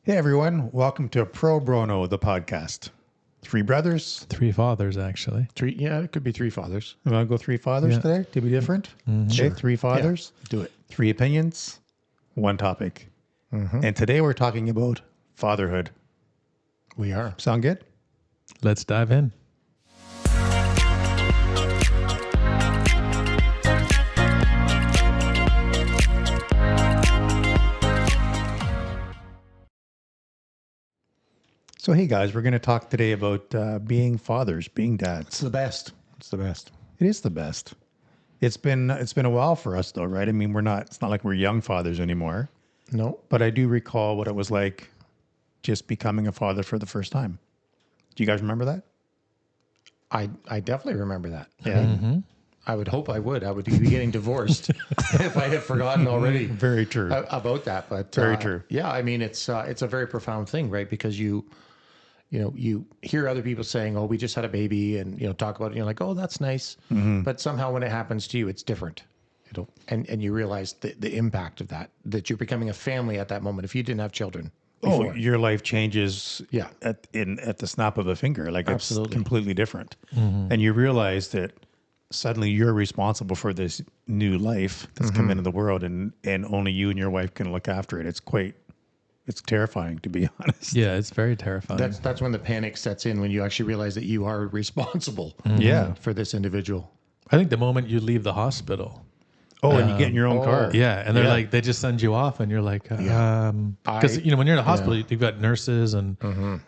Hey everyone, welcome to ProBROknow, the podcast. Three brothers. Three fathers, actually. It could be three fathers. You want to go three fathers today to be different? Okay, Sure. three fathers, Do it. three opinions, one topic. And today we're talking about fatherhood. We are. Sound good? Let's dive in. So hey guys, we're going to talk today about being fathers, being It's dads. the best. It's the best. It is the best. It's been a while for us though, right? I mean, it's not like we're young fathers anymore, No. but I do recall what it was like just becoming a father for the first time. Do you guys remember that? I definitely remember that. Yeah. I would hope I would. I would be getting divorced if I had forgotten already Very true. about that. But Very true. Yeah, I mean, it's a very profound thing, right? Because you hear other people saying, "Oh, we just had a baby," and talk about it. And you're like, "Oh, that's nice," but somehow when it happens to you, it's different. And you realize the impact of that you're becoming a family at that moment. If you didn't have children. Oh, your life changes Yeah. at the snap of a finger. Like Absolutely. it's completely different. And you realize that suddenly you're responsible for this new life that's come into the world and only you and your wife can look after it. It's terrifying, to be honest. Yeah, it's very terrifying. That's when the panic sets in, when you actually realize that you are responsible Yeah. for this individual. I think the moment you leave the hospital. Oh, and you get in your own car. Yeah, and they're Yeah. like, they just send you off and you're like, because, when you're in the hospital, you've got nurses and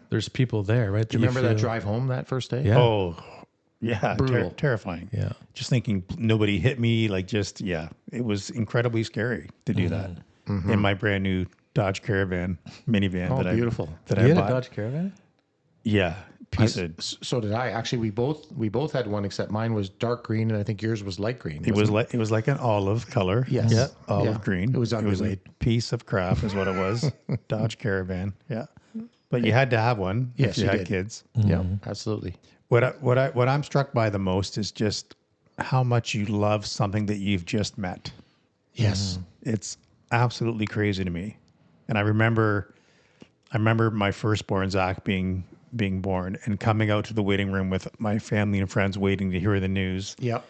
there's people there, right? Do you remember that drive home that first day? Yeah. Oh, yeah. Brutal. Terrifying. Yeah. Just thinking nobody hit me. It was incredibly scary to do that in my brand new Dodge Caravan minivan. Oh, that beautiful. That You I had a bought. Dodge Caravan? Yeah. Piece of. So did I. Actually, we both had one, except mine was dark green, and I think yours was light green. It was like an olive color. Yes. Yeah. Olive Yeah. green. It was a underlaid. piece of crap is what it was. Dodge Caravan. Yeah. But you had to have one Yes, if you you had did. kids. Yeah, absolutely. What I'm struck by the most is just how much you love something that you've just met. Yes. It's absolutely crazy to me. And I remember my firstborn Zach being born and coming out to the waiting room with my family and friends waiting to hear the news. Yep.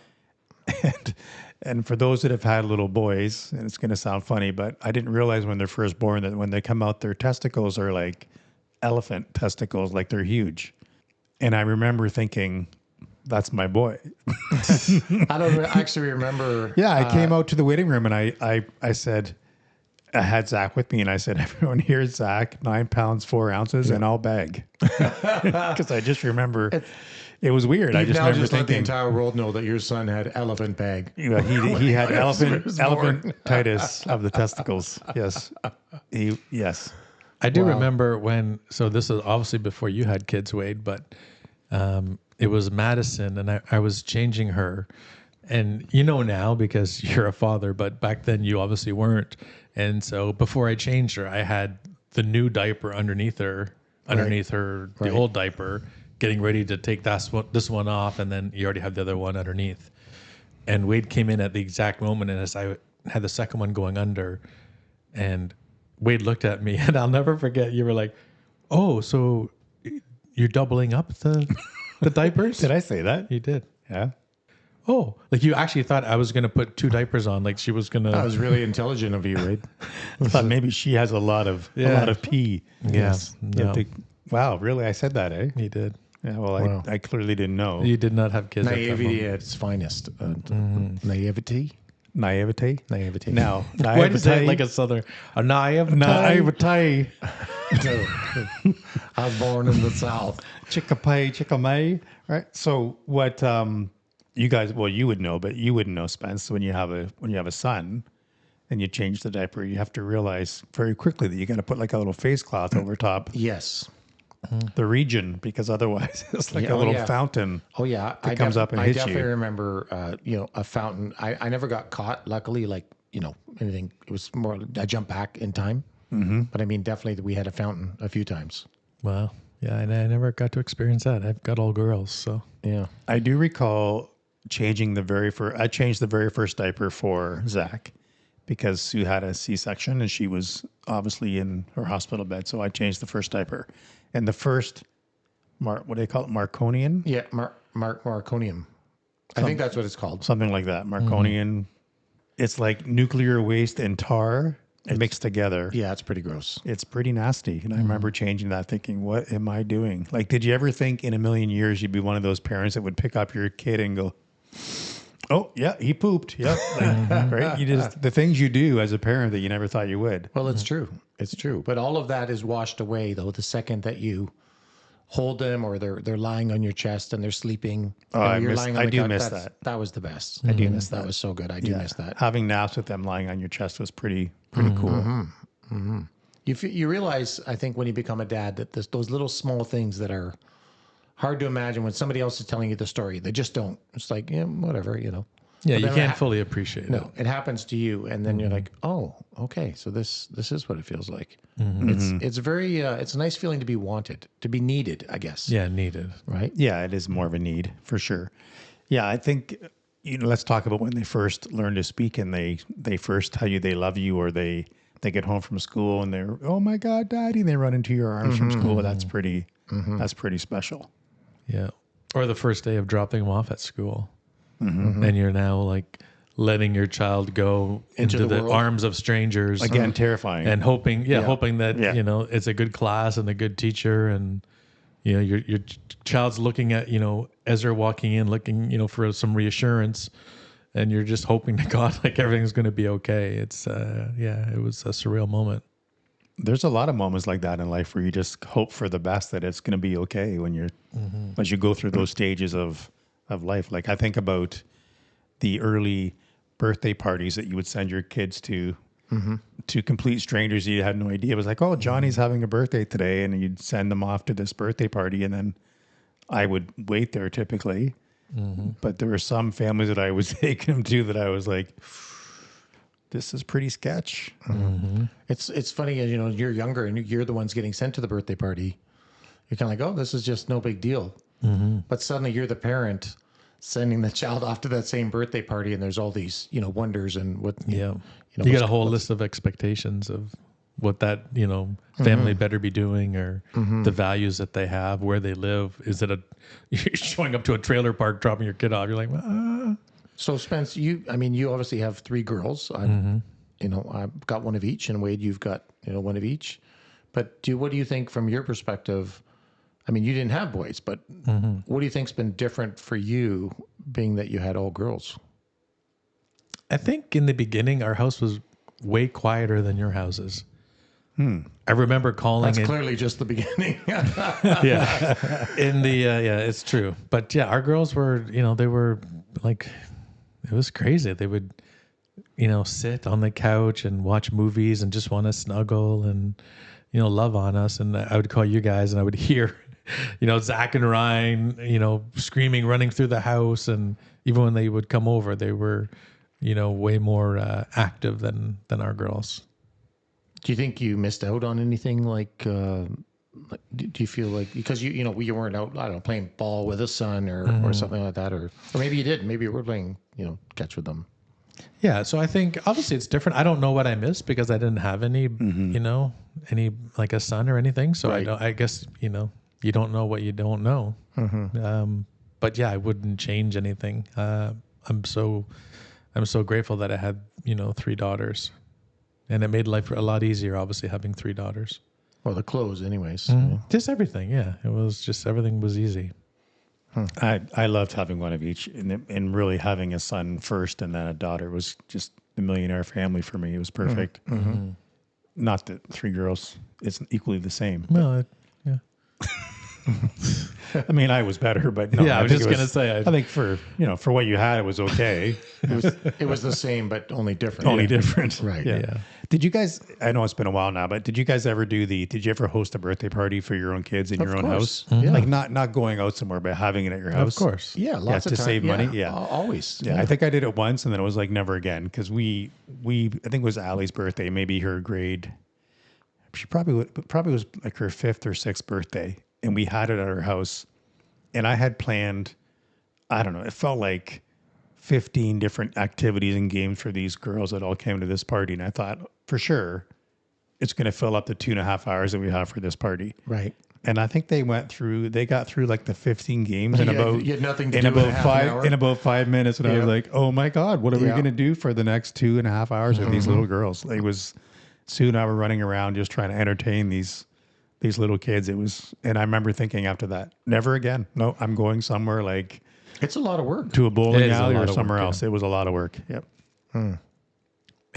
And for those that have had little boys, and it's going to sound funny, but I didn't realize when they're first born that when they come out, their testicles are like elephant testicles, like they're huge. And I remember thinking, that's my boy. I don't actually remember. Yeah, I came out to the waiting room and I said, I had Zach with me and I said, everyone here's Zach, 9 pounds, 4 ounces, and I'll bag. Because I just remember, it was weird. I You've just now remember just let the thinking, entire world know that your son had elephant bag. you know, he had was born. elephantitis of the testicles. Yes. Yes. I do remember so this is obviously before you had kids, Wade, but it was Madison and I was changing her. And now because you're a father, but back then you obviously weren't. And so before I changed her, I had the new diaper underneath her, the old diaper, getting ready to take this one off. And then you already have the other one underneath. And Wade came in at the exact moment. And as I had the second one going under, and Wade looked at me, and I'll never forget, you were like, "Oh, so you're doubling up the diapers?" Did I say that? You did. Yeah. Oh, like you actually thought I was going to put 2 diapers on, like she was going That to. was really intelligent of you, Wade. I thought maybe she has a lot of pee. Yes. You have No, to- wow, really? I said that, eh? you did. Yeah, well, Wow. I clearly didn't know. You did not have kids. Naivety at its finest. Naivety? Naivete? Naivety. Now, Why did you say it like a southern? A naivete. Naivete. I was born in the South. Chickapay, chickamay. Right. So what you guys, well, you would know, but you wouldn't know, Spence, when you have a son and you change the diaper, you have to realize very quickly that you got to put like a little face cloth over top Yes. the region, because otherwise it's like Yeah, a little yeah. fountain. Oh yeah, That comes up and I hits definitely you. remember, a fountain. I never got caught. Luckily, like anything. It was more. I jumped back in time. Mm-hmm. But I mean, definitely, we had a fountain a few times. Wow. Yeah, and I never got to experience that. I've got all girls, so. Yeah. I do recall changing I changed the very first diaper for Zach, because Sue had a C-section and she was obviously in her hospital bed. So I changed the first diaper. And the first, what do they call it? Marconian? Yeah, Marconium. I think that's what it's called. Something like that. Marconian. It's like nuclear waste and tar mixed together. Yeah, it's pretty gross. It's pretty nasty. And I remember changing that thinking, what am I doing? Like, did you ever think in a million years you'd be one of those parents that would pick up your kid and go, oh, yeah, he pooped. Yep. Like, right? You just, the things you do as a parent that you never thought you would. Well, it's true. It's true. But all of that is washed away, though, the second that you hold them or they're lying on your chest and they're sleeping. Oh, I do miss that. That was the best. I do miss that. That was so good. I do miss that. Having naps with them lying on your chest was pretty cool. You realize, I think, when you become a dad, that those little small things that are hard to imagine when somebody else is telling you the story, they just don't. It's like, yeah, whatever, you know. Yeah, But you then can't fully appreciate it. No, it happens to you, and then you're like, oh, okay, so this is what it feels like. It's very it's a nice feeling to be wanted, to be needed, I guess. Yeah, needed. Right. Yeah, it is more of a need for sure. Yeah, I think, let's talk about when they first learn to speak and they first tell you they love you, or they get home from school and they're, oh my God, Daddy, and they run into your arms from school. That's pretty special. Yeah. Or the first day of dropping them off at school. And you're now like letting your child go into the world. arms of strangers. Again, terrifying. And hoping that, Yeah. it's a good class and a good teacher. And, your child's looking at, Ezra walking in, looking, for some reassurance. And you're just hoping to God, like everything's going to be okay. It's, it was a surreal moment. There's a lot of moments like that in life where you just hope for the best, that it's going to be okay when you're, as you go through those stages of life. Like, I think about the early birthday parties that you would send your kids to complete strangers. You had no idea. It was like, oh, Johnny's having a birthday today. And you'd send them off to this birthday party. And then I would wait there typically. But there were some families that I was taking them to that I was like, this is pretty sketch. It's funny, as you're younger and you're the ones getting sent to the birthday party. You're kind of like, oh, this is just no big deal. But suddenly you're the parent sending the child off to that same birthday party, and there's all these, wonders and what. You got a whole list of expectations of what that, family better be doing, or the values that they have, where they live. Is it you're showing up to a trailer park, dropping your kid off? You're like, So Spence, you obviously have 3 girls. I've got one of each, and Wade, you've got, one of each. But what do you think from your perspective? I mean, you didn't have boys, but what do you think's been different for you, being that you had all girls? I think in the beginning, our house was way quieter than your houses. I remember calling That's clearly just the beginning. It's true. But yeah, our girls were, they were like, it was crazy. They would, sit on the couch and watch movies and just want to snuggle and, love on us. And I would call you guys and I would hear, Zach and Ryan, screaming, running through the house. And even when they would come over, they were, way more active than our girls. Do you think you missed out on anything? Do you feel like, because you weren't out, I don't know, playing ball with a son or something like that, or maybe you did, maybe you were playing, catch with them. Yeah. So I think obviously it's different. I don't know what I missed because I didn't have any, any like a son or anything. So Right. I guess, you don't know what you don't know. But yeah, I wouldn't change anything. I'm so grateful that I had, 3 daughters. And it made life a lot easier, obviously, having 3 daughters. Well, the clothes anyways. Just everything, yeah. It was just, everything was easy. I loved having one of each, and really having a son first and then a daughter was just the millionaire family for me. It was perfect. Not that 3 girls isn't equally the same. Well, yeah. I mean, I was better, but no, Yeah, I was think just it going to say. I think for what you had, it was okay. It was the same, but only different. Only different. Right. Yeah. Did you guys, I know it's been a while now, but did you guys ever did you ever host a birthday party for your own kids in your own course. house? Yeah. Like not going out somewhere, but having it at your house? Of course. Yeah, lots of to time. save money. Yeah. Always. Yeah, I think I did it once, and then it was like never again, because I think it was Allie's birthday, maybe her grade. She probably was like her 5th or 6th birthday, and we had it at her house. And I had planned, I don't know, it felt like 15 different activities and games for these girls that all came to this party. And I thought, for sure, it's going to fill up the 2.5 hours that we have for this party. Right. And I think they got through like the 15 games in about, you had nothing to in do about in half an five, hour. in about 5 minutes. And I was Yeah. like, oh my God, what are we Yeah. going to do for the next 2.5 hours with these little girls? It was, Sue and I were running around just trying to entertain these little kids. It was, and I remember thinking after that, never again. No, I'm going somewhere like It's a lot of work. to a bowling It is a alley lot or of work, somewhere yeah. else. It was a lot of work. Yep. And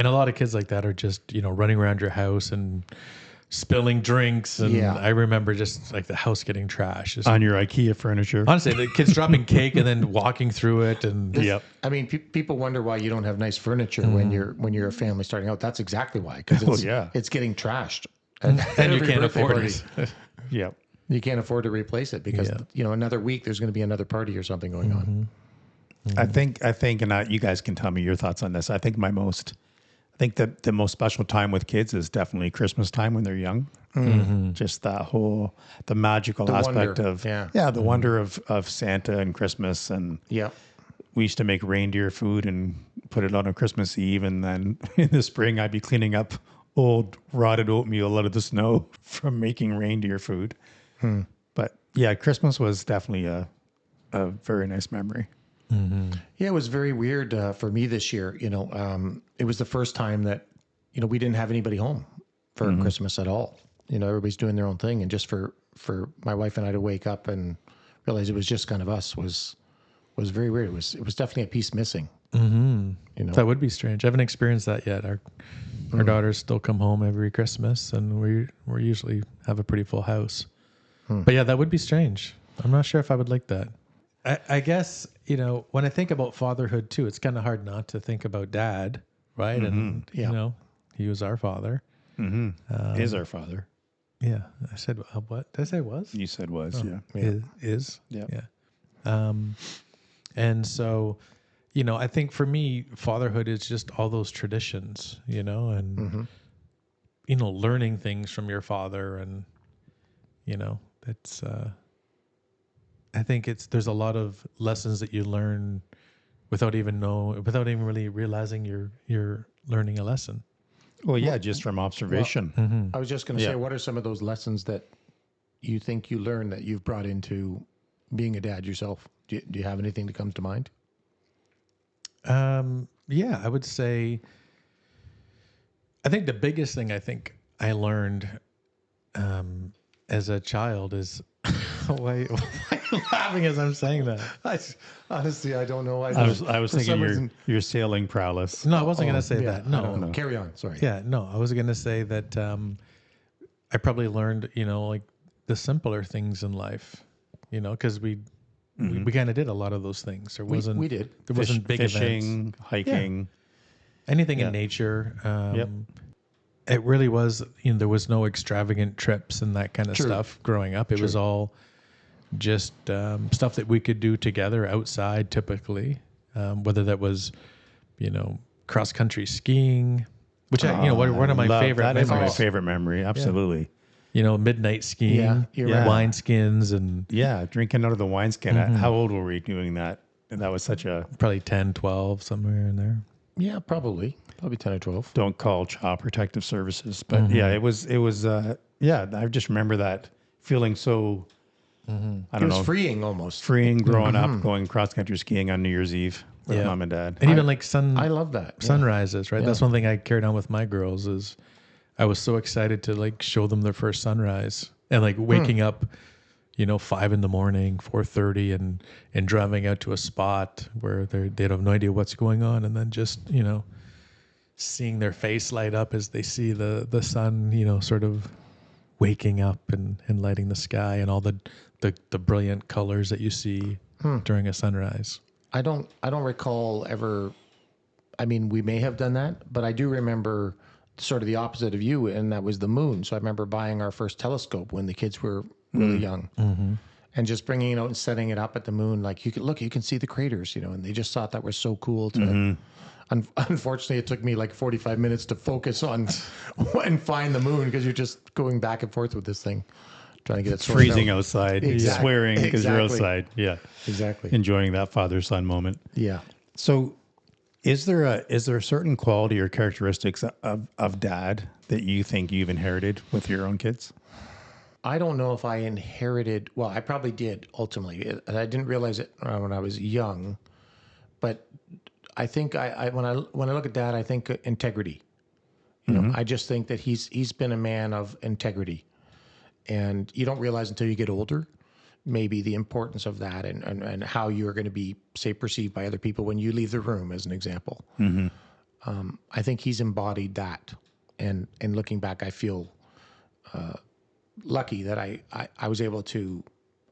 a lot of kids like that are just, running around your house and spilling drinks. And Yeah. I remember just like the house getting trashed. Just- On your IKEA furniture. honestly, the kids dropping cake and then walking through it. And Yep. I mean, people wonder why you don't have nice furniture when you're a family starting out. That's exactly why, because it's, yeah. it's getting trashed. and you Every can't birthday afford party. it. Yep. You can't afford to replace it because another week there's going to be another party or something going on. I think, and you guys can tell me your thoughts on this. I think that the most special time with kids is definitely Christmas time when they're young. Just the magical aspect wonder, of, yeah. the wonder of Santa and Christmas. And Yeah. we used to make reindeer food and put it on a Christmas Eve. And then in the spring, I'd be cleaning up old rotted oatmeal out of the snow from making reindeer food. But yeah, Christmas was definitely a very nice memory. Yeah, it was very weird for me this year. It was the first time that, we didn't have anybody home for Christmas at all. Everybody's doing their own thing. And just for my wife and I to wake up and realize it was just kind of us was very weird. It was definitely a piece missing. That would be strange. I haven't experienced that yet. Our daughters still come home every Christmas, and we usually have a pretty full house. But yeah, that would be strange. I'm not sure if I would like that. I guess, when I think about fatherhood too, it's kind of hard not to think about dad, right? And, he was our father. Is our father. Yeah. I said, what? Did I say was? You said was, yeah. Is. Yep. Yeah. And so, I think for me, fatherhood is just all those traditions, and, learning things from your father. And, that's, I think there's a lot of lessons that you learn without even really realizing you're learning a lesson. Well, yeah, just from observation. I was just going to say, what are some of those lessons that you think you learned that you've brought into being a dad yourself? Do you have anything that comes to mind? Yeah, I would say, I think the biggest thing I learned as a child is, why are you laughing as I'm saying that? Honestly, I don't know. I was thinking your sailing prowess. No, I wasn't going to say that. No. Carry on. Sorry. Yeah, no, I was going to say that I probably learned, like the simpler things in life, because we kind of did a lot of those things. There wasn't, we did. There wasn't big fishing, events. hiking. Anything in nature. It really was, there was no extravagant trips and that kind of stuff growing up. It was all just stuff that we could do together outside typically, whether that was, cross country skiing, which one of my favorite That memories. is my favorite memory. Absolutely. Midnight skiing, you're wine skins, and Yeah, drinking out of the wineskin. How old were we doing that? And that was such a probably 10, 12, somewhere in there. Yeah, probably 10 or 12. don't call Child Protective Services, but yeah, it was. I just remember that feeling so. I It don't was know, freeing almost. freeing growing up, going cross country skiing on New Year's Eve with mom and dad. And even like I love that. Yeah. sunrises, right? That's one thing I carried on with my girls is I was so excited to like show them their first sunrise and like waking up, 5 a.m, 4:30 and driving out to a spot where they'd have no idea what's going on. And then just, seeing their face light up as they see the sun, sort of waking up and lighting the sky and all the brilliant colors that you see during a sunrise. I don't recall ever. I mean, we may have done that, but I do remember sort of the opposite of you, and that was the moon. So I remember buying our first telescope when the kids were really young, and just bringing it out and setting it up at the moon. Like you can see the craters, and they just thought that was so cool to. Unfortunately, it took me like 45 minutes to focus on and find the moon because you're just going back and forth with this thing, trying to get it sorted Freezing out. outside, Exactly. swearing because you're Exactly. outside. Yeah, Exactly. enjoying that father-son moment. Yeah. So, is there a certain quality or characteristics of dad that you think you've inherited with your own kids? I don't know if I inherited. Well, I probably did ultimately, and I didn't realize it when I was young. But I think when I look at Dad, I think integrity. You know, I just think that he's been a man of integrity, and you don't realize until you get older, maybe the importance of that, and how you're going to be, say, perceived by other people when you leave the room, as an example. I think he's embodied that, and looking back, I feel lucky that I was able to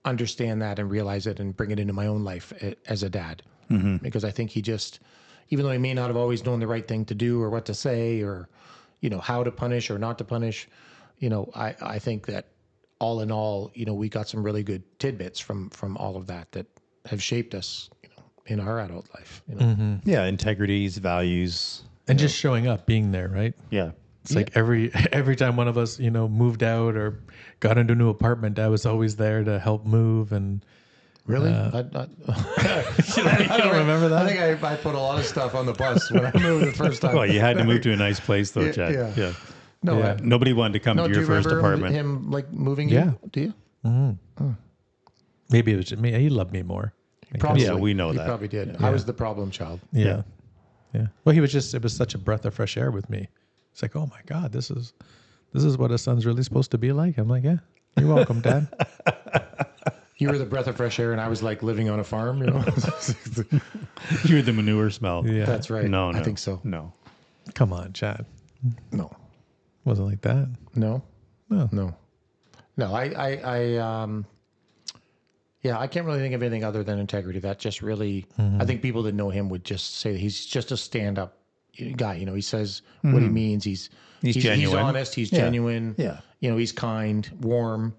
understand that and realize it and bring it into my own life as a dad. Because I think he just, even though he may not have always known the right thing to do or what to say or, you know, how to punish or not to punish, you know, I think that all in all, you know, we got some really good tidbits from all of that have shaped us, you know, in our adult life. You know? Yeah, integrities, values. And just showing up, being there, right? Yeah. It's like every time one of us, you know, moved out or got into a new apartment, I was always there to help move. And Really? you don't remember that? I think I put a lot of stuff on the bus when I moved the first time. Well, you had to move to a nice place, though, Chad. yeah. Yeah. No, Yeah. Nobody wanted to come no. to Do your you first remember apartment. him like moving? Yeah. You? Do you? Maybe it was just me. He loved me more. Probably. Yeah, we know he that. probably did. I was the problem child. Yeah. Yeah. Well, it was such a breath of fresh air with me. It's like, oh my God, this is what a son's really supposed to be like. I'm like, yeah, you're welcome, Dad. You were the breath of fresh air, and I was like living on a farm. You know. You were the manure smell. Yeah. That's right. No, I think so. No. Come on, Chad. No. Wasn't like that. No. No. No. No. Yeah, I can't really think of anything other than integrity. That just really, I think people that know him would just say that he's just a stand-up guy. You know, he says what he means. He's genuine. He's honest. He's Yeah. genuine. Yeah. You know, he's kind, warm.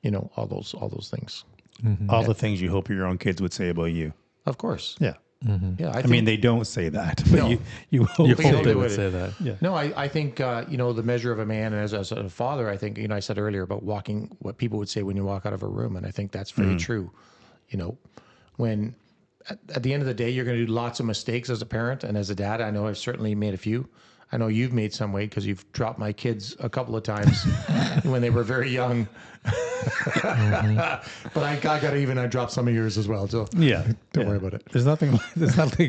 You know, all those things. All the things you hope your own kids would say about you. Of course. Yeah. Yeah. I mean, they don't say that, but No. you hope You They hope don't they do would it. say that. Yeah. No, I think, you know, the measure of a man as a father, I think, you know, I said earlier about walking, what people would say when you walk out of a room. And I think that's very true. You know, when at the end of the day, you're going to do lots of mistakes as a parent and as a dad. I know I've certainly made a few. I know you've made some weight because you've dropped my kids a couple of times when they were very young. But I dropped some of yours as well. So Yeah. don't worry about it. There's nothing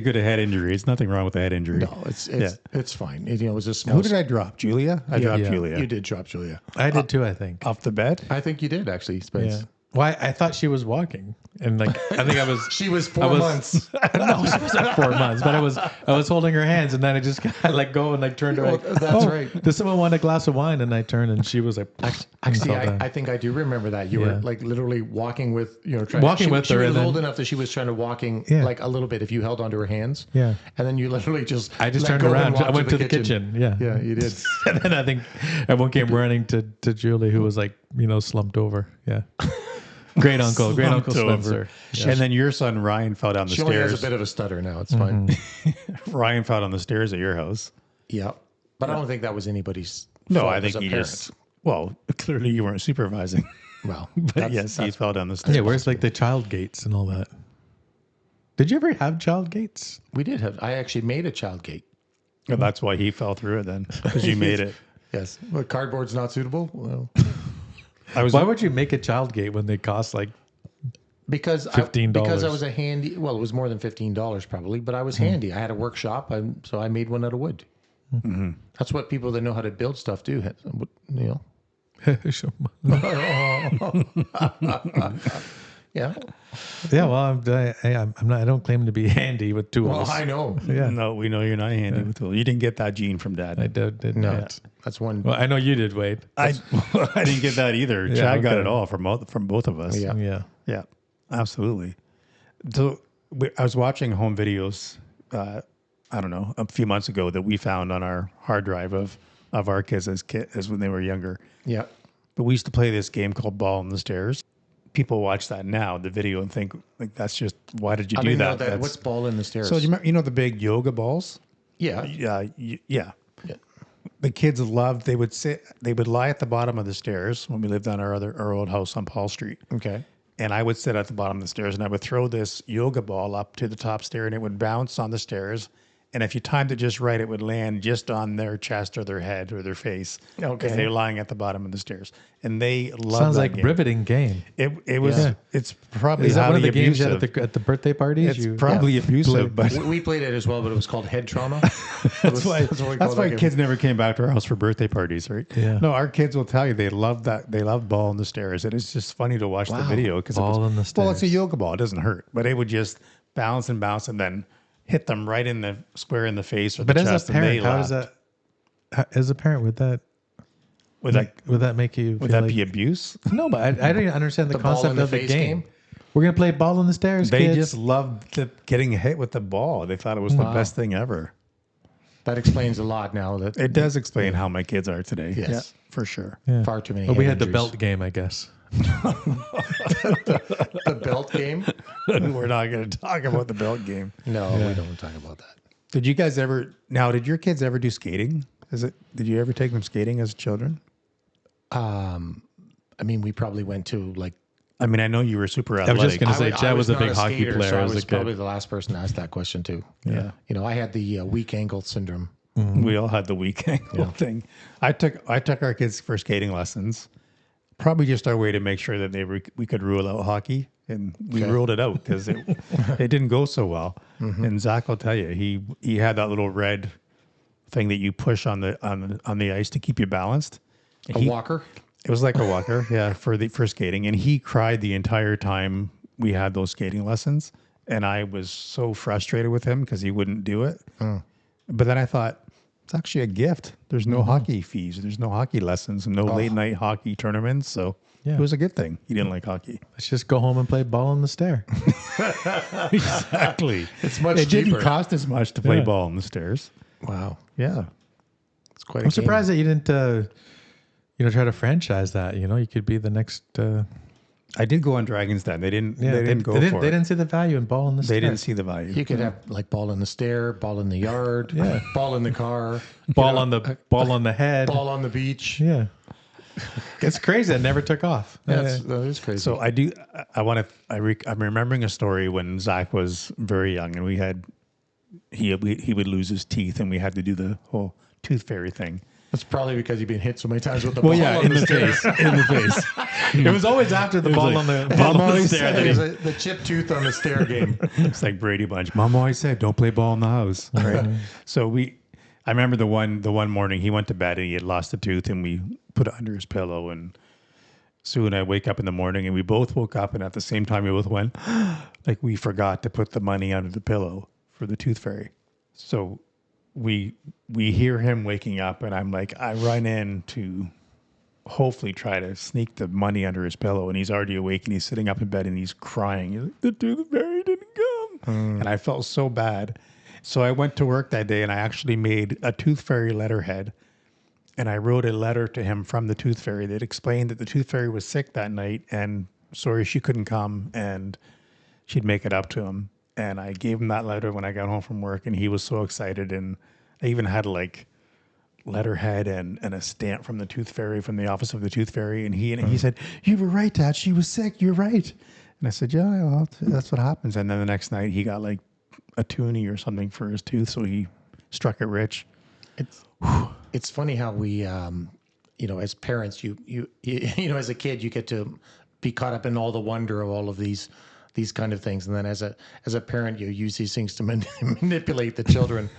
good a head injury. There's nothing wrong with a head injury. No, it's fine. You know, it was a small. Who did I drop? Julia? I dropped Yeah. Julia. You did drop Julia. I did too, I think. Off the bed? I think you did actually, Spence. Yeah. Well, I thought she was walking, and like I think I was. She was 4 I was- months. No, she wasn't 4 months, but I was holding her hands, and then I just got let go and like turned her. Well, Like, that's right. Does someone want a glass of wine? And I turned, and she was like, Actually, fell down. I think I do remember that. You were Yeah. like literally walking with, you know, Walking with she her, was and then- old enough that she was trying to walking Yeah. like a little bit if you held onto her hands. Yeah. And then you literally just I just let turned go and around. walked I went to the kitchen. Yeah. Yeah, you did. And then I think everyone came running to Julie, who was like, slumped over. Yeah. Great uncle Slumped Spencer. over. And then your son Ryan fell down the She only has a stairs. bit of a stutter now. It's fine. Ryan fell down the stairs at your house. Yeah. But I don't think that was anybody's No, fault I as think a he parent. just. Well, clearly you weren't supervising. Well, But yes, he fell down the stairs. Yeah, where's like the child gates and all that? Did you ever have child gates? we did have, I actually made a child gate. And that's why he fell through it then, because you made it. Yes. But cardboard's not suitable? Well, I was. Why would you make a child gate when they cost like because $15? because I was a handy. Well, it was more than $15 probably, but I was handy. I had a workshop, so I made one out of wood. That's what people that know how to build stuff do. You know. Yeah. Yeah, well, I'm not. I don't claim to be handy with tools. Well, I know. Yeah. No, we know you're not handy with tools. You didn't get that gene from dad. I did No, not. that's one. Well, I know you did, Wade. I didn't get that either. Chad got okay. it all from both of us. Yeah. Yeah. Yeah, absolutely. So I was watching home videos. I don't know, a few months ago that we found on our hard drive of our kids as when they were younger. Yeah. But we used to play this game called Ball on the Stairs. People watch that now, the video, and think like that's just why did you I do don't know that? that. That's- What's ball in the stairs? so do you remember, the big yoga balls? Yeah. Yeah, yeah. Yeah. The kids loved. They would lie at the bottom of the stairs when we lived on our old house on Paul Street. Okay. and I would sit at the bottom of the stairs and I would throw this yoga ball up to the top stair and it would bounce on the stairs. And if you timed it just right, it would land just on their chest or their head or their face because Okay. they were lying at the bottom of the stairs. And they love Sounds that like game. riveting game. It was. Yeah. It's probably Is that one of highly the games you had abusive. at the birthday parties? It's probably abusive, but We played it as well, but it was called head trauma. that's why what we called that game. kids never came back to our house for birthday parties, right? Yeah. No, our kids will tell you they love that. They love ball on the stairs, and it's just funny to watch the video because Ball on the Well, it's a stairs. yoga ball; it doesn't hurt, but it would just bounce and bounce, and then hit them right in the square in the face or But the as chest. a parent, and they how does laughed. that? As a parent, would that make you? Would feel that like, be abuse? No, but I don't even understand the The ball concept in the of the face game. game? We're gonna play ball on the stairs. They kids. just loved getting hit with the ball. They thought it was the best thing ever. That explains a lot now. That It does explain how my kids are today. Yes. Yeah, for sure. far too many. But we head had the injuries. belt game, I guess. The belt game. We're not going to talk about the belt game. No, we don't want to talk about that. Did you guys ever? Now, did your kids ever do skating? Did you ever take them skating as children? I mean, we probably went to like. I mean, I know you were super was athletic. just gonna say, Chad was a not big hockey skater, player so I as a was kid. probably the last person to ask that question too. Yeah. You know, I had the weak ankle syndrome. We all had the weak ankle thing. I took our kids for skating lessons, probably just our way to make sure that we could rule out hockey, and we ruled it out because it didn't go so well. And Zach will tell you, he had that little red thing that you push on the ice to keep you balanced. A walker. It was like a walker, yeah, for skating, and he cried the entire time we had those skating lessons, and I was so frustrated with him because he wouldn't do it. But then I thought, it's actually a gift. There's no hockey fees, there's no hockey lessons, and no late night hockey tournaments, so it was a good thing. He didn't like hockey. Let's just go home and play ball on the stair. Exactly. It's much It didn't cheaper. cost as much to play ball on the stairs. Wow, Yeah. it's quite. I'm surprised that you didn't, try to franchise that. You know, you could be the next. I did go on Dragon's Den. They didn't. Yeah, they didn't go for They it. didn't see the value in ball on the stair. They didn't see the value. You could have like ball in the stair, ball in the yard, ball in the car, ball on the head. ball on the beach. Yeah, it's crazy. It never took off. That is crazy. So I do. I want to. I'm remembering a story when Zach was very young, and he would lose his teeth, and we had to do the whole tooth fairy thing. That's probably because you've been hit so many times with the ball Well, yeah, on in the stair. face, in the face. It was always after the ball like, on the Mom ball on the always stair. said that There's the chip tooth on the stair game. It's like Brady Bunch. Mom always said, "Don't play ball in the house." Right. So I remember the one morning he went to bed and he had lost a tooth, and we put it under his pillow. And Sue and I wake up in the morning, and we both woke up, and at the same time we both went, like we forgot to put the money under the pillow for the tooth fairy. So we hear him waking up, and I'm like, I run in to hopefully try to sneak the money under his pillow, and he's already awake, and he's sitting up in bed, and he's crying. He's like, the tooth fairy didn't come. And I felt so bad. So I went to work that day, and I actually made a tooth fairy letterhead, and I wrote a letter to him from the tooth fairy that explained that the tooth fairy was sick that night, and sorry she couldn't come, and she'd make it up to him. And I gave him that letter when I got home from work, and he was so excited. And I even had like letterhead and a stamp from the tooth fairy, from the office of the tooth fairy. And he said, "You were right, Dad. She was sick. You're right." And I said, "Yeah, well, that's what happens." And then the next night he got like a toonie or something for his tooth, so he struck it rich. It's funny how we, as parents, you as a kid, you get to be caught up in all the wonder of all of these kind of things, and then as a parent, you use these things to manipulate the children.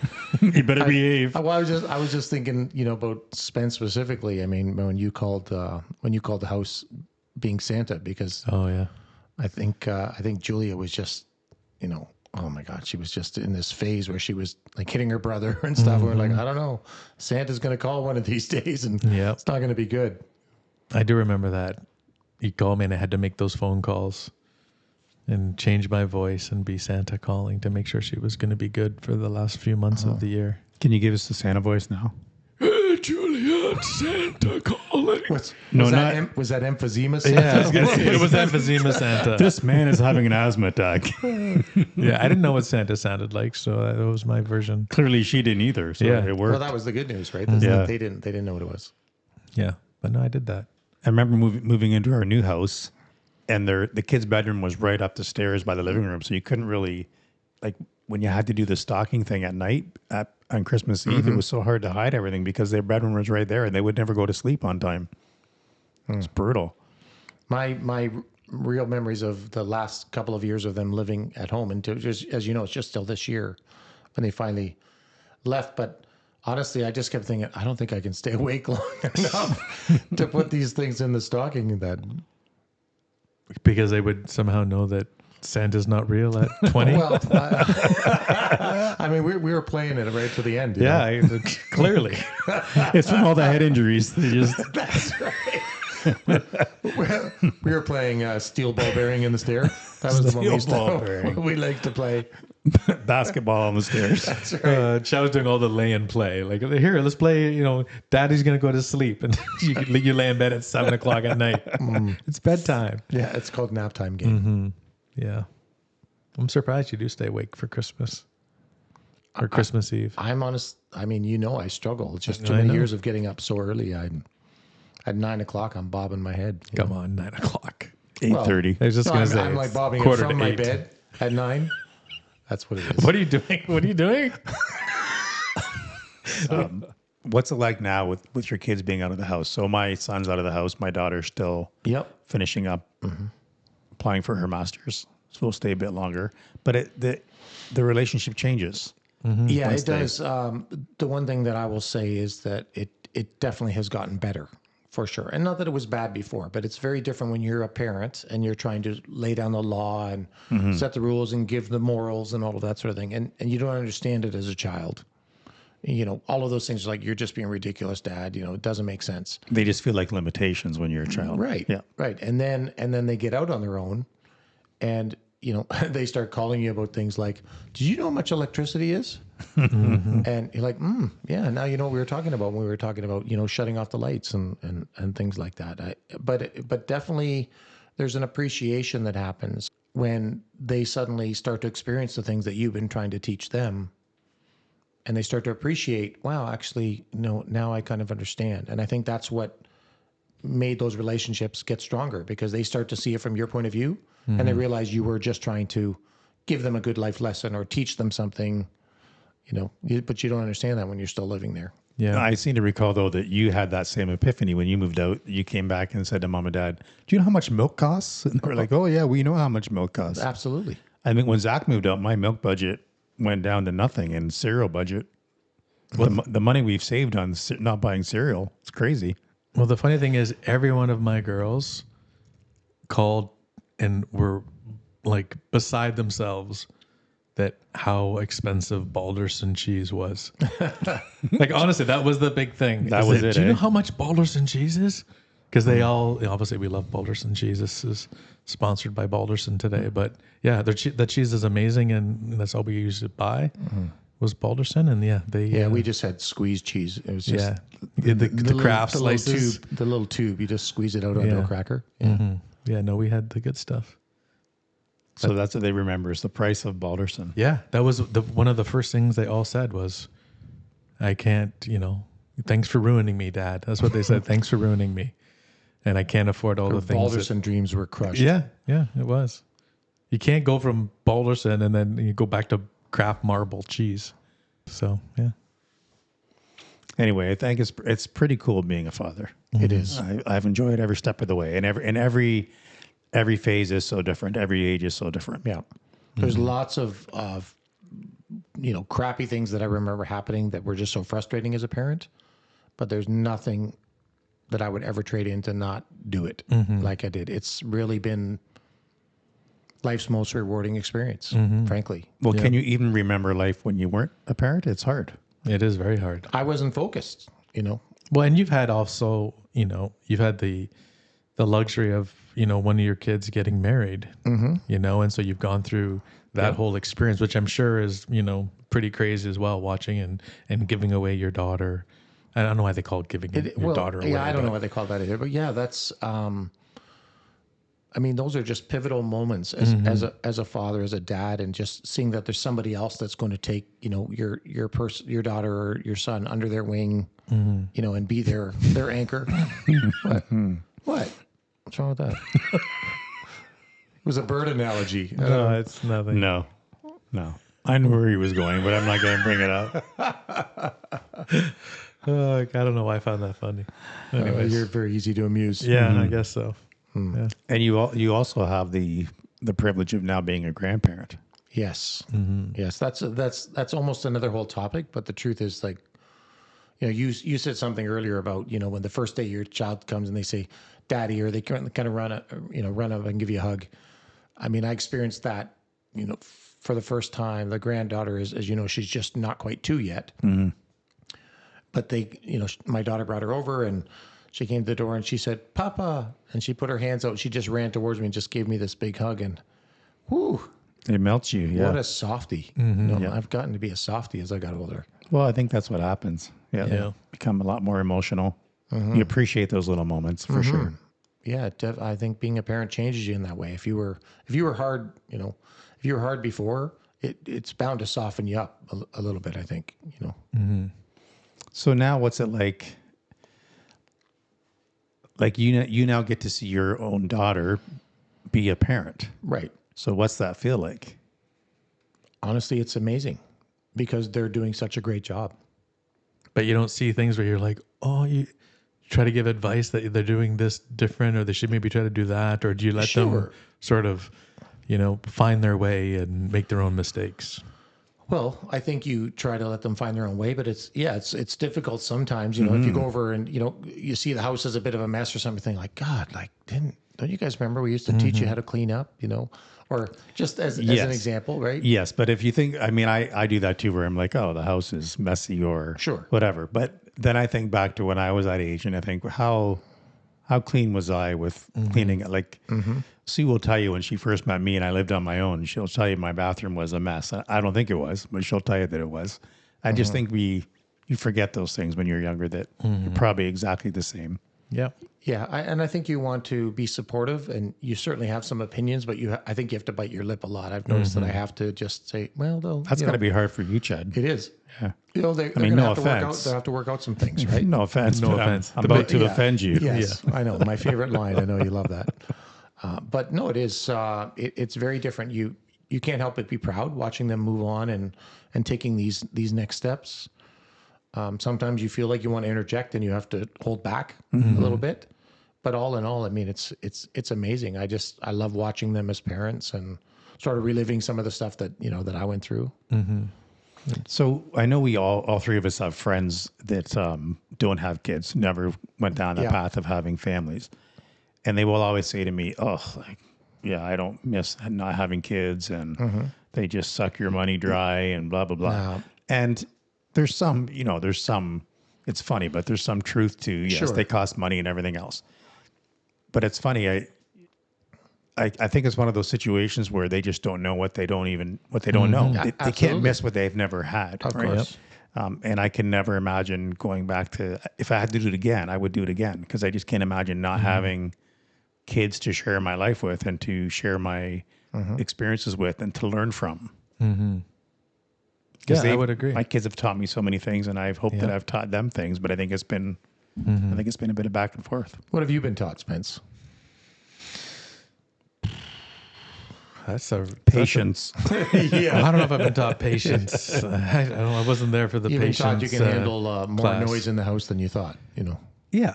You better behave. I was just thinking, about Spence specifically. I mean, when you called the house being Santa, because Oh yeah. I think Julia was just, oh my God, she was just in this phase where she was like hitting her brother and stuff. We're like, I don't know, Santa's going to call one of these days, and Yep. it's not going to be good. I do remember that. He called me and I had to make those phone calls and change my voice and be Santa calling to make sure she was going to be good for the last few months of the year. Can you give us the Santa voice now? Hey, Juliet, Santa calling. Was No, that was that emphysema Santa? Yeah, it was emphysema Santa. This man is having an asthma attack. Yeah, I didn't know what Santa sounded like, so that was my version. Clearly, she didn't either. So Yeah. it worked. Well, that was the good news, right? That's Yeah. They didn't know what it was. Yeah, but no, I did that. I remember moving into our new house, and the kid's bedroom was right up the stairs by the living room, so you couldn't really, like, when you had to do the stocking thing at night on Christmas Eve, it was so hard to hide everything because their bedroom was right there, and they would never go to sleep on time. It's brutal. My real memories of the last couple of years of them living at home, and just, as you know, it's just still this year when they finally left. But honestly, I just kept thinking, I don't think I can stay awake long enough to put these things in the stocking. That Because they would somehow know that Santa's not real at 20. well, I mean, we were playing it right to the end. you know? Yeah, clearly. It's from all the head injuries. They just That's right. We were playing steel ball bearing in the stair. That was the one we Steel ball bearing. we liked to play. basketball on the stairs. That's right. Chow was doing all the lay and play. Like, here, let's play, Daddy's going to go to sleep. And you lay in bed at 7 o'clock at night. It's bedtime. Yeah, it's called nap time game. Yeah. I'm surprised you do stay awake for Christmas or Christmas Eve. I'm honest. I mean, I struggle. It's just too I many know. years of getting up so early. At 9 o'clock, I'm bobbing my head. Come on, 9 o'clock. 8:30. I was just No, going to say, I'm like it's bobbing it quarter from to my 8. bed at 9. That's what it is. What are you doing? What are you doing? What's it like now with your kids being out of the house? So my son's out of the house. My daughter's still Yep. finishing up, applying for her master's. So we'll stay a bit longer. But the relationship changes. Yeah, Once it does. The one thing that I will say is that it definitely has gotten better for sure. And not that it was bad before, but it's very different when you're a parent and you're trying to lay down the law and set the rules and give the morals and all of that sort of thing. And you don't understand it as a child. All of those things are like, you're just being ridiculous, Dad. It doesn't make sense. They just feel like limitations when you're a child. Right. Yeah. Right. And then they get out on their own and, they start calling you about things like, did you know how much electricity is? And you're like, yeah, now you know what we were talking about when we were talking about, shutting off the lights and things like that. But definitely there's an appreciation that happens when they suddenly start to experience the things that you've been trying to teach them. And they start to appreciate, wow, actually, now I kind of understand. And I think that's what made those relationships get stronger because they start to see it from your point of view and they realize you were just trying to give them a good life lesson or teach them something, but you don't understand that when you're still living there. Yeah. I seem to recall, though, that you had that same epiphany when you moved out. You came back and said to Mom and Dad, do you know how much milk costs? And they were like, oh, yeah, we know how much milk costs. Absolutely. I mean, when Zach moved out, my milk budget went down to nothing, and cereal budget, the money we've saved on not buying cereal, it's crazy. Well, the funny thing is, every one of my girls called and were like beside themselves that how expensive Balderson cheese was. Like, honestly, that was the big thing. That Is was that, it, Do you eh? know how much Balderson cheese is? Because they all, obviously, we love Balderson cheese. This is sponsored by Balderson today. But yeah, the cheese is amazing, and that's all we used to buy was Balderson. And yeah, We just had squeezed cheese. It was just the craft slices. The little tube. You just squeeze it out onto a cracker. Yeah. Yeah, no, we had the good stuff. So that's what they remember is the price of Balderson. Yeah, that was one of the first things they all said was, I can't, thanks for ruining me, Dad. That's what they said. Thanks for ruining me. And I can't afford all the things. Balderson dreams were crushed. Yeah, it was. You can't go from Balderson and then you go back to Kraft marble cheese. So, yeah. Anyway, I think it's pretty cool being a father. It is. I've enjoyed every step of the way, and every phase is so different. Every age is so different. Yeah. There's lots of crappy things that I remember happening that were just so frustrating as a parent, but there's nothing that I would ever trade in to not do it like I did. It's really been life's most rewarding experience, frankly. Well, can you even remember life when you weren't a parent? It's hard. It is very hard. I wasn't focused, Well, and you've had also, you've had the luxury of, one of your kids getting married, and so you've gone through that whole experience, which I'm sure is, pretty crazy as well, watching and giving away your daughter. I don't know why they call it giving your daughter away. Yeah, I don't know why they call that either, but yeah, that's, those are just pivotal moments as a father, as a dad, and just seeing that there's somebody else that's going to take, your daughter or your son under their wing, and be their anchor. What? What's wrong with that? was a bird analogy. No, it's nothing. No, no. I knew where he was going, but I'm not going to bring it up. I don't know why I found that funny. Anyways, You're very easy to amuse. yeah, I guess so. Yeah. And you also have the privilege of now being a grandparent. Yes. Yes. That's almost another whole topic. But the truth is, like, you said something earlier about, when the first day your child comes and they say, "Daddy," or they kind of run up and give you a hug. I mean, I experienced that, for the first time. The granddaughter is, as you know, she's just not quite 2 yet. But my daughter brought her over and she came to the door and she said, "Papa," and she put her hands out. She just ran towards me and just gave me this big hug, and whoo, It melts you. Yeah. what a softie. I've gotten to be a softie as I got older. Well, I think that's what happens. Yeah. Yeah. Become a lot more emotional. You appreciate those little moments for sure. Yeah, I think being a parent changes you in that way. If you were hard, if you were hard before, it's bound to soften you up a little bit, I think, So now what's it like? Like you now get to see your own daughter be a parent. Right. So what's that feel like? Honestly, it's amazing because they're doing such a great job. But you don't see things where you're like, oh, you try to give advice that they're doing this different, or they should maybe try to do that, or do you let them Sure. sort of, find their way and make their own mistakes? Well, I think you try to let them find their own way, but it's difficult sometimes. If you go over and you see the house is a bit of a mess or something, like, God, like don't you guys remember we used to teach you how to clean up, or just as an Yes. example, right? Yes, but if you think, I mean, I do that too, where I'm like, oh, the house is messy or Sure. whatever. But then I think back to when I was that age, and I think how clean was I with cleaning it? Like Sue will tell you when she first met me and I lived on my own, she'll tell you my bathroom was a mess. I don't think it was, but she'll tell you that it was. I just think you forget those things when you're younger, that you're probably exactly the same. Yeah. Yeah, and I think you want to be supportive, and you certainly have some opinions, but I think you have to bite your lip a lot. I've noticed that I have to just say, well, though, That's got to be hard for you, Chad. it is. Yeah. They're going no to have to work out. offense. They'll have to work out some things, right? No offense. No but offense. I'm about to Yeah. offend you. Yes, I know. My favorite line. I know you love that. But no, it is. It's very different. You can't help but be proud watching them move on and taking these next steps. Sometimes you feel like you want to interject and you have to hold back a little bit. But all in all, I mean, it's amazing. I love watching them as parents and sort of reliving some of the stuff that that I went through. So I know we all three of us have friends that don't have kids, never went down that Yeah. path of having families. And they will always say to me, oh, like, yeah, I don't miss not having kids, and they just suck your money dry and blah, blah, blah. Yeah. And there's some, it's funny, but there's some truth to, yes, Sure. they cost money and everything else. But it's funny, I think it's one of those situations where they just don't know what they don't know. They can't Absolutely. miss what they've never had. Of right? course. And I can never imagine going back to, if I had to do it again, I would do it again, because I just can't imagine not having kids to share my life with and to share my experiences with and to learn from. Yeah, I would agree. My kids have taught me so many things, and I've hoped that I've taught them things, but I think it's been a bit of back and forth. What have you been taught, Spence? That's a Patience. Yeah. I don't know if I've been taught patience. I don't know. I wasn't there for the You've been patience. taught you can handle more class. noise in the house than you thought. Yeah,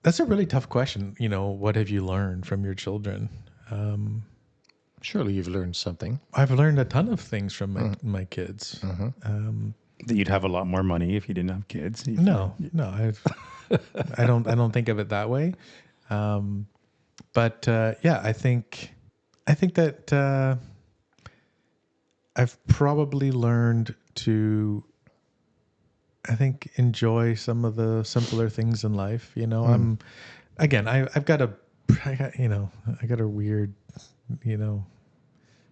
that's a really tough question. What have you learned from your children? Surely you've learned something. I've learned a ton of things from my kids. That you'd have a lot more money if you didn't have kids. No, I don't think of it that way. But I think that I've probably learned to, enjoy some of the simpler things in life. I've got a weird,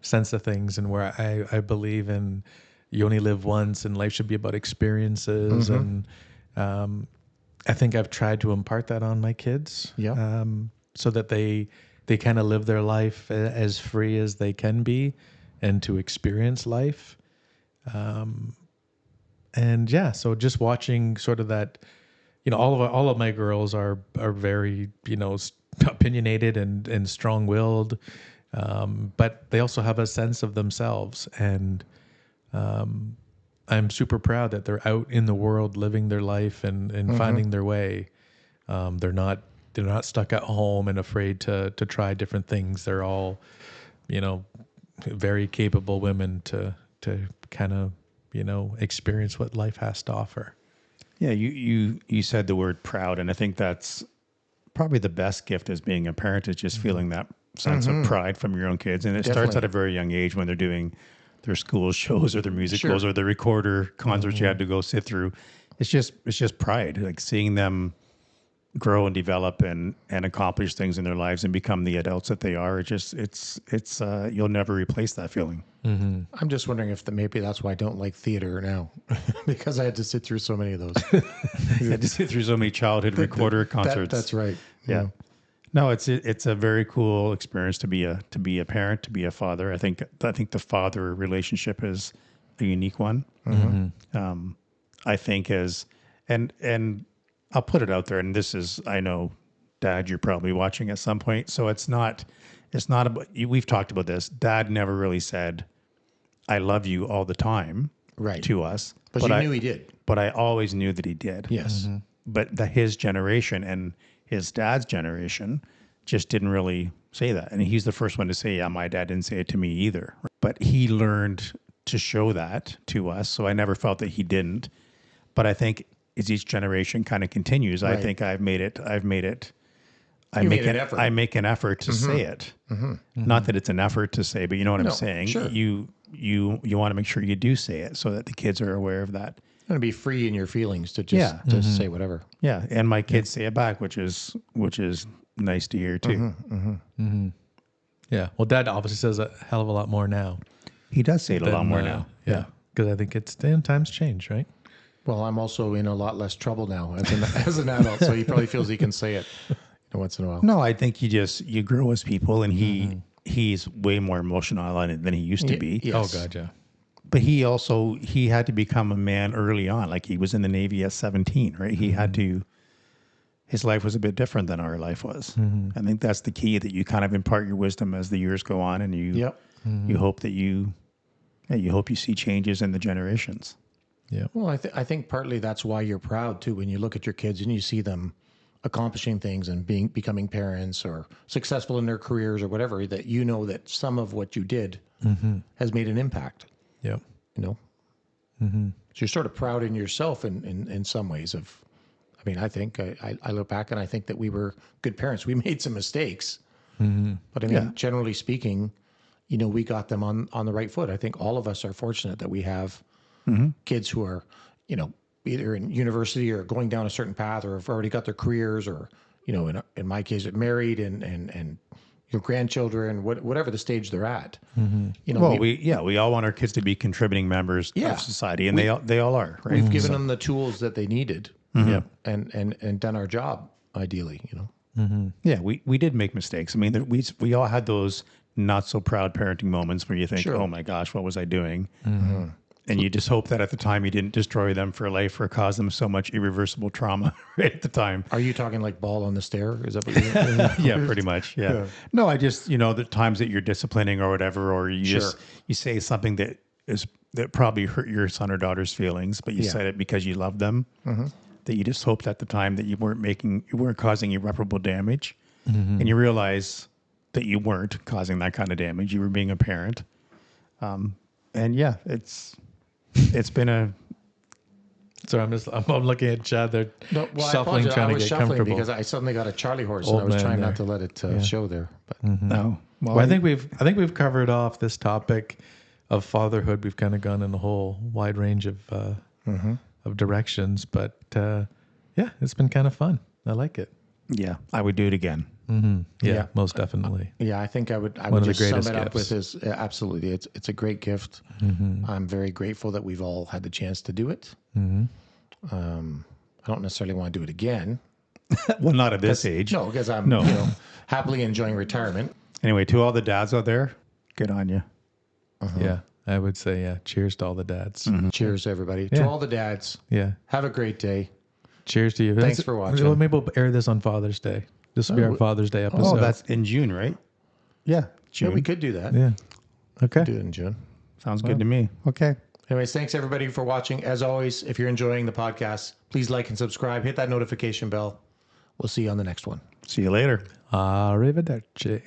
sense of things, and where I believe in you only live once and life should be about experiences. And I think I've tried to impart that on my kids. Yeah. So that they kind of live their life as free as they can be and to experience life. So just watching sort of that, all of my girls are very, opinionated and strong-willed, but they also have a sense of themselves, and I'm super proud that they're out in the world living their life and finding their way. They're not stuck at home and afraid to try different things. They're all, very capable women to kind of, experience what life has to offer. Yeah, you said the word proud, and I think that's probably the best gift as being a parent is just feeling that sense of pride from your own kids. And it starts at a very young age when they're doing their school shows or their musicals or the recorder concerts you had to go sit through. It's just pride, like seeing them grow and develop and accomplish things in their lives and become the adults that they are. It's you'll never replace that feeling. I'm just wondering if maybe that's why I don't like theater now, because I had to sit through so many of those. You had to sit through so many childhood recorder concerts. That's right. Yeah. No, it's a very cool experience to be a parent, to be a father. I think the father relationship is a unique one. I think and I'll put it out there, and this is, I know, Dad, you're probably watching at some point, so it's not about, we've talked about this. Dad never really said, "I love you" all the time, Right. to us, But you knew he did. But I always knew that he did. Yes. But his generation and his dad's generation just didn't really say that. And he's the first one to say, yeah, my dad didn't say it to me either. But he learned to show that to us. So I never felt that he didn't. But I think as each generation kind of continues, I think I make an effort to say it. Not that it's an effort to say, but you know what I'm saying? Sure. You want to make sure you do say it so that the kids are aware of that. Going to be free in your feelings to just say whatever. Yeah, and my kids say it back, which is nice to hear too. Yeah. Well, Dad obviously says a hell of a lot more now. He does say it a lot more now. Yeah. Because I think times change, right? Well, I'm also in a lot less trouble now as an adult, so he probably feels he can say it once in a while. No, I think you grow as people, and he's way more emotional on it than he used to be. Yes. Oh God, yeah. But he had to become a man early on. Like he was in the Navy at 17, right? He had to. His life was a bit different than our life was. I think that's the key, that you kind of impart your wisdom as the years go on, and you hope that you see changes in the generations. Yeah. Well, I think partly that's why you're proud too, when you look at your kids and you see them accomplishing things and becoming parents or successful in their careers or whatever, that you know that some of what you did has made an impact. Yeah. So you're sort of proud in yourself in some ways I think I look back and I think that we were good parents. We made some mistakes, but generally speaking, we got them on the right foot. I think all of us are fortunate that we have kids who are, either in university or going down a certain path, or have already got their careers, or, in my case, married and your grandchildren, whatever the stage they're at. We all want our kids to be contributing members of society, and they all are. Right? We've given them the tools that they needed, and done our job ideally. Yeah, we did make mistakes. I mean, we all had those not so proud parenting moments where you think, oh my gosh, what was I doing? And you just hope that at the time you didn't destroy them for life or cause them so much irreversible trauma right at the time. Are you talking like ball on the stair? Is that what you're Yeah, pretty much. Yeah. No, I just, the times that you're disciplining or whatever, or you say something that probably hurt your son or daughter's feelings, but you said it because you love them, that you just hoped at the time that you weren't causing irreparable damage. And you realize that you weren't causing that kind of damage. You were being a parent. And yeah, it's been a. So I'm looking at Chad. They're shuffling, I was get shuffling comfortable. because I suddenly got a Charlie horse, Old and I was man trying there. not to let it show there. But No. Well, I think we've covered off this topic of fatherhood. We've kind of gone in a whole wide range of directions, but it's been kind of fun. I like it. Yeah, I would do it again. Yeah, most definitely. I think I would One of the just sum greatest it up with gifts. this. Absolutely, it's a great gift. I'm very grateful that we've all had the chance to do it. I don't necessarily want to do it again. Well, not at this age. No, because I'm happily enjoying retirement. Anyway, to all the dads out there, good on you. Yeah, I would say cheers to all the dads. Cheers, everybody. Yeah. To all the dads, Yeah. have a great day. Cheers to you. Thanks for watching. Maybe we'll air this on Father's Day. This will be our Father's Day episode. Oh, that's in June, right? Yeah, June. Yeah, we could do that. yeah. Okay. Do it in June. Sounds good to me. Okay. Anyways, thanks everybody for watching. As always, if you're enjoying the podcast, please like and subscribe. Hit that notification bell. We'll see you on the next one. See you later. Arrivederci.